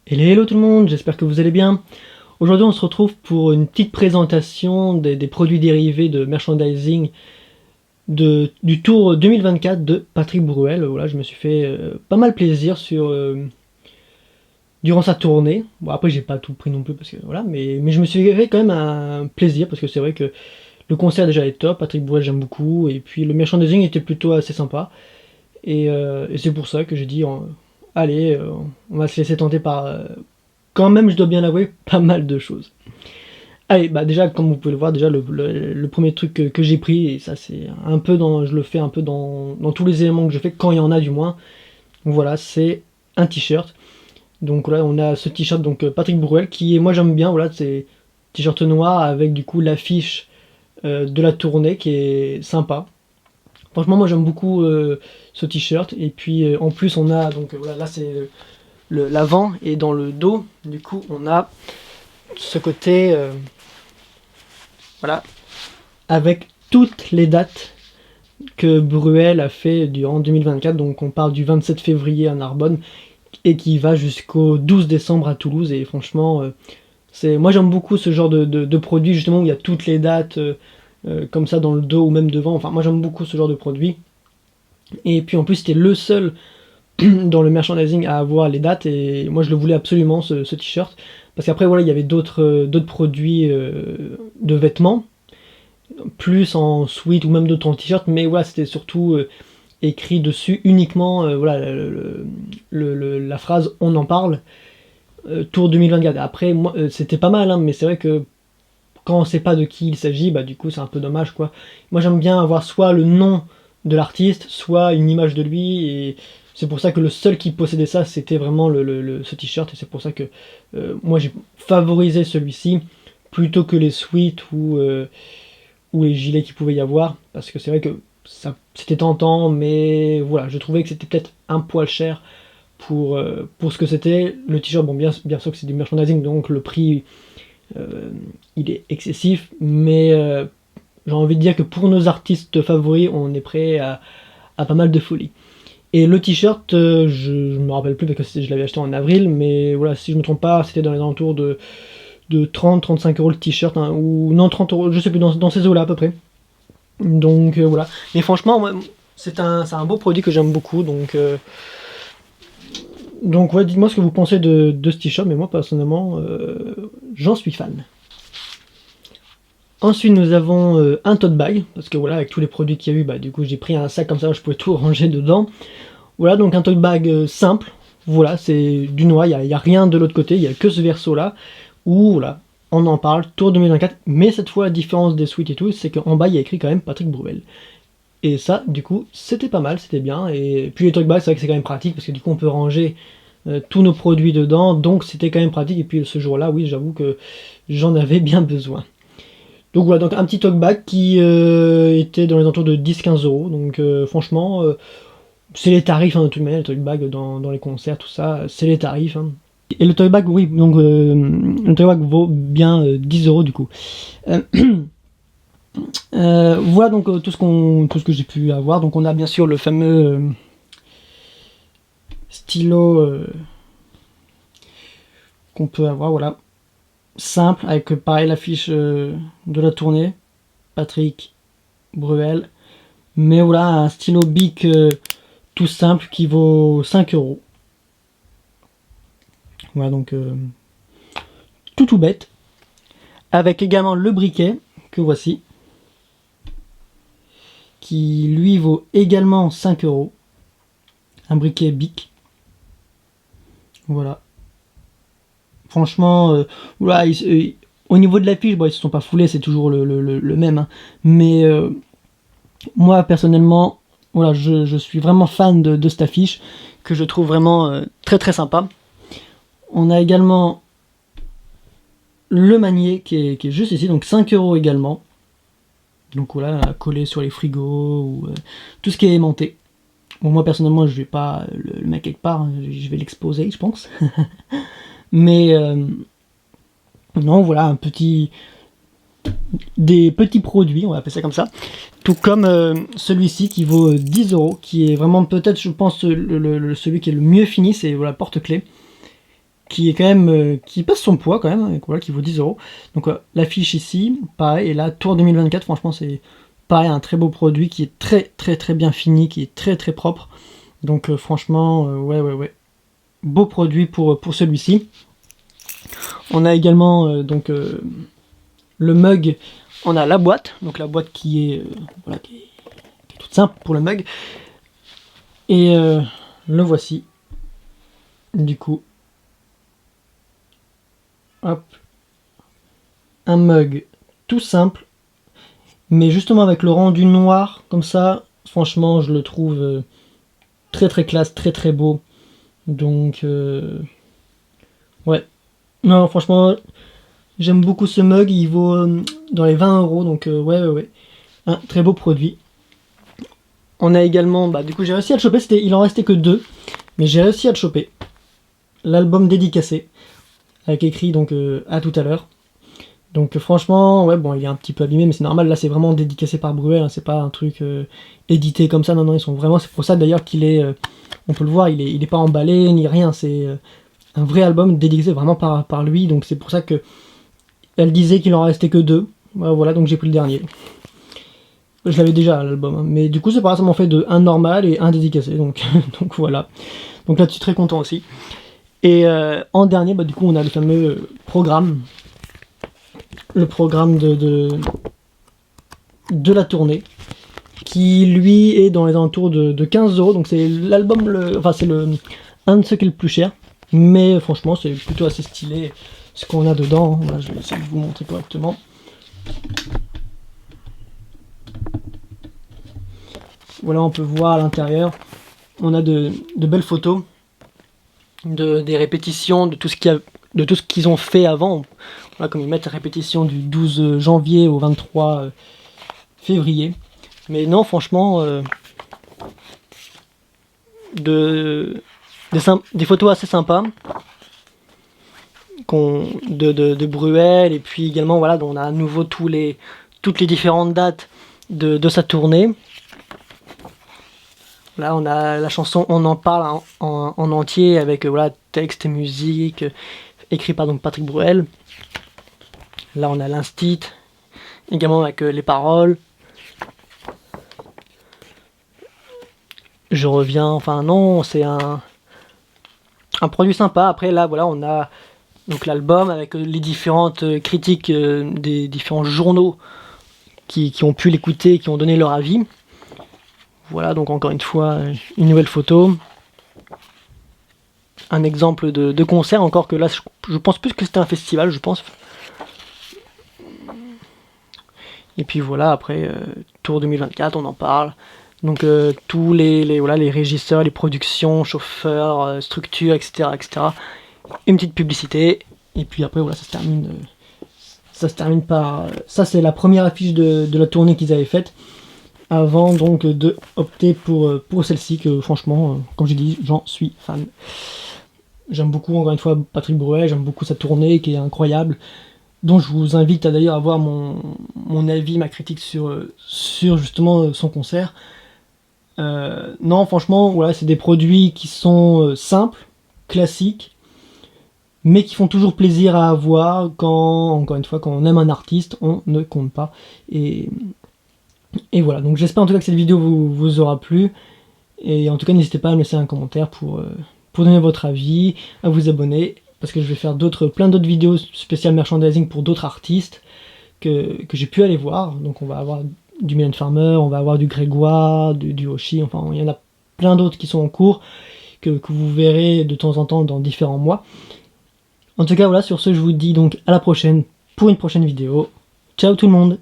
Hello tout le monde, j'espère que vous allez bien. Aujourd'hui on se retrouve pour une petite présentation des produits dérivés de merchandising du Tour 2024 de Patrick Brouel. Voilà, je me suis fait pas mal plaisir durant sa tournée. Bon après j'ai pas tout pris non plus parce que voilà, mais je me suis fait quand même un plaisir parce que c'est vrai que le concert déjà est top, Patrick Brouel j'aime beaucoup, et puis le merchandising était plutôt assez sympa. Et c'est pour ça que j'ai dit allez, on va se laisser tenter par quand même, je dois bien l'avouer, pas mal de choses. Allez, bah déjà, comme vous pouvez le voir, déjà le premier truc que j'ai pris, et ça c'est un peu je le fais un peu dans tous les éléments que je fais, quand il y en a du moins. Donc voilà, c'est un t-shirt. Donc là, on a ce t-shirt donc Patrick Brouel qui est, moi j'aime bien, voilà, c'est t-shirt noir avec du coup l'affiche de la tournée qui est sympa. Franchement, moi j'aime beaucoup ce t-shirt. Et puis en plus, on a donc voilà, là c'est l'avant, et dans le dos, du coup, on a ce côté, voilà, avec toutes les dates que Bruel a fait durant 2024. Donc on parle du 27 février à Narbonne et qui va jusqu'au 12 décembre à Toulouse. Et franchement, moi j'aime beaucoup ce genre de produit justement où il y a toutes les dates comme ça dans le dos ou même devant. Enfin, moi j'aime beaucoup ce genre de produit. Et puis en plus, c'était le seul dans le merchandising à avoir les dates, et moi je le voulais absolument ce t-shirt parce qu'après voilà, il y avait d'autres produits de vêtements plus en sweat ou même d'autres en t-shirt, mais voilà, c'était surtout écrit dessus uniquement voilà la phrase on en parle Tour 2024. Après moi c'était pas mal hein, mais c'est vrai que quand on sait pas de qui il s'agit, bah du coup c'est un peu dommage quoi. Moi j'aime bien avoir soit le nom de l'artiste, soit une image de lui, et c'est pour ça que le seul qui possédait ça c'était vraiment ce t-shirt, et c'est pour ça que moi j'ai favorisé celui-ci plutôt que les sweats ou les gilets qu'il pouvait y avoir, parce que c'est vrai que ça c'était tentant, mais voilà, je trouvais que c'était peut-être un poil cher pour ce que c'était. Le t-shirt, bon bien sûr que c'est du merchandising, donc le prix il est excessif, mais j'ai envie de dire que pour nos artistes favoris, on est prêt à pas mal de folie. Et le t-shirt, je me rappelle plus parce que je l'avais acheté en avril, mais voilà, si je me trompe pas, c'était dans les alentours de 30-35 € le t-shirt, hein, ou non 30 €, je sais plus, dans ces eaux-là à peu près. Donc voilà. Mais franchement, c'est un beau produit que j'aime beaucoup, donc ouais, dites-moi ce que vous pensez de ce t-shirt, mais moi personnellement, j'en suis fan. Ensuite, nous avons un tote bag, parce que voilà, avec tous les produits qu'il y a eu, bah, du coup, j'ai pris un sac comme ça, je pouvais tout ranger dedans. Voilà, donc un tote bag simple. Voilà, c'est du noir, il n'y a rien de l'autre côté, il n'y a que ce verso-là, où voilà, on en parle, Tour 2024, mais cette fois, la différence des suites et tout, c'est qu'en bas, il y a écrit quand même Patrick Bruel. Et ça, du coup, c'était pas mal, c'était bien. Et puis les tote bags, c'est vrai que c'est quand même pratique, parce que du coup, on peut ranger tous nos produits dedans, donc c'était quand même pratique. Et puis ce jour-là, oui, j'avoue que j'en avais bien besoin. Donc voilà, donc un petit talkback qui était dans les alentours de 10-15 €. Donc franchement, c'est les tarifs hein, de toute manière, le talkback dans les concerts, tout ça, c'est les tarifs. Hein. Et le talkback, oui, donc le talkback vaut bien 10 € du coup. Euh, voilà donc tout ce que j'ai pu avoir. Donc on a bien sûr le fameux stylo qu'on peut avoir, voilà. Simple, avec pareil l'affiche de la tournée, Patrick Bruel. Mais voilà, un stylo Bic tout simple qui vaut 5 €. Voilà, donc tout bête. Avec également le briquet que voici, qui lui vaut également 5 €. Un briquet Bic. Voilà. Franchement, voilà, au niveau de l'affiche, bon, ils se sont pas foulés, c'est toujours le même. Hein. Mais moi, personnellement, voilà, je suis vraiment fan de cette affiche, que je trouve vraiment très très sympa. On a également le manier qui est juste ici, donc 5 € également. Donc voilà, collé sur les frigos ou tout ce qui est aimanté. Bon, moi personnellement, je vais pas le mettre quelque part, hein, je vais l'exposer, je pense. Mais non, voilà, des petits produits, on va appeler ça comme ça. Tout comme celui-ci qui vaut 10 €, qui est vraiment peut-être, je pense, celui qui est le mieux fini, c'est voilà, porte-clés. qui est quand même qui passe son poids quand même, hein, voilà, qui vaut 10 €. Donc l'affiche ici, pareil, et là Tour 2024, franchement c'est pareil, un très beau produit qui est très bien fini, qui est très propre. Donc franchement, ouais, beau produit pour celui-ci. On a également le mug, on a la boîte, donc la boîte qui est, voilà, qui est toute simple pour le mug. Et le voici, du coup. Hop. Un mug tout simple, mais justement avec le rendu noir, comme ça, franchement, je le trouve très classe, très beau. Donc, ouais. Non, franchement, j'aime beaucoup ce mug, il vaut dans les 20 €, donc ouais. Un très beau produit. On a également, du coup j'ai réussi à le choper, il en restait que 2, mais j'ai réussi à le choper. L'album dédicacé, avec écrit donc à tout à l'heure. Donc franchement, ouais, bon, il est un petit peu abîmé, mais c'est normal, là c'est vraiment dédicacé par Bruel, hein, c'est pas un truc édité comme ça, non, ils sont vraiment, c'est pour ça d'ailleurs qu'il est, on peut le voir, il est pas emballé, ni rien, c'est un vrai album dédicacé vraiment par lui, donc c'est pour ça que elle disait qu'il en restait que 2, voilà, donc j'ai pris le dernier. Je l'avais déjà l'album, hein, mais du coup c'est pas grave, ça m'en fait un normal et un dédicacé, donc, donc voilà. Donc là-dessus très content aussi. Et en dernier, du coup on a le fameux programme. Le programme de la tournée, qui lui est dans les alentours de 15 €, donc c'est l'album, enfin c'est un de ceux qui est le plus cher, mais franchement c'est plutôt assez stylé ce qu'on a dedans. Voilà, je vais essayer de vous montrer correctement. Voilà, on peut voir à l'intérieur, on a de belles photos, des répétitions, de tout ce qu'ils ont fait avant. Voilà, comme ils mettent la répétition du 12 janvier au 23 février. Mais non, franchement, des photos assez sympas de Bruel, et puis également, voilà, on a à nouveau toutes les différentes dates de sa tournée. Là, on a la chanson On en parle en entier, avec voilà, texte et musique, écrit par donc Patrick Bruel. Là, on a l'instit, également avec les paroles. Je reviens, enfin non, c'est un produit sympa. Après, là, voilà, on a donc l'album avec les différentes critiques des différents journaux qui ont pu l'écouter, qui ont donné leur avis. Voilà, donc encore une fois, une nouvelle photo. Un exemple de concert, encore que là, je pense plus que c'était un festival, je pense. Et puis voilà, après, Tour 2024, on en parle. Donc tous voilà, les régisseurs, les productions, chauffeurs, structures, etc. Une petite publicité. Et puis après, voilà, ça se termine par... ça, c'est la première affiche de la tournée qu'ils avaient faite, avant donc de opter pour celle-ci, que franchement, comme j'ai dit, j'en suis fan. J'aime beaucoup, encore une fois, Patrick Bruel, j'aime beaucoup sa tournée qui est incroyable, dont je vous invite à d'ailleurs à voir mon avis, ma critique sur justement son concert. Non, franchement, voilà, c'est des produits qui sont simples, classiques, mais qui font toujours plaisir à avoir encore une fois, quand on aime un artiste, on ne compte pas. Et voilà, donc j'espère en tout cas que cette vidéo vous aura plu. Et en tout cas, n'hésitez pas à me laisser un commentaire pour donner votre avis, à vous abonner, parce que je vais faire plein d'autres vidéos spéciales merchandising pour d'autres artistes que j'ai pu aller voir. Donc on va avoir du Mylène Farmer, on va avoir du Grégoire, du Hoshi, enfin il y en a plein d'autres qui sont en cours, que vous verrez de temps en temps dans différents mois. En tout cas voilà, sur ce je vous dis donc à la prochaine pour une prochaine vidéo. Ciao tout le monde!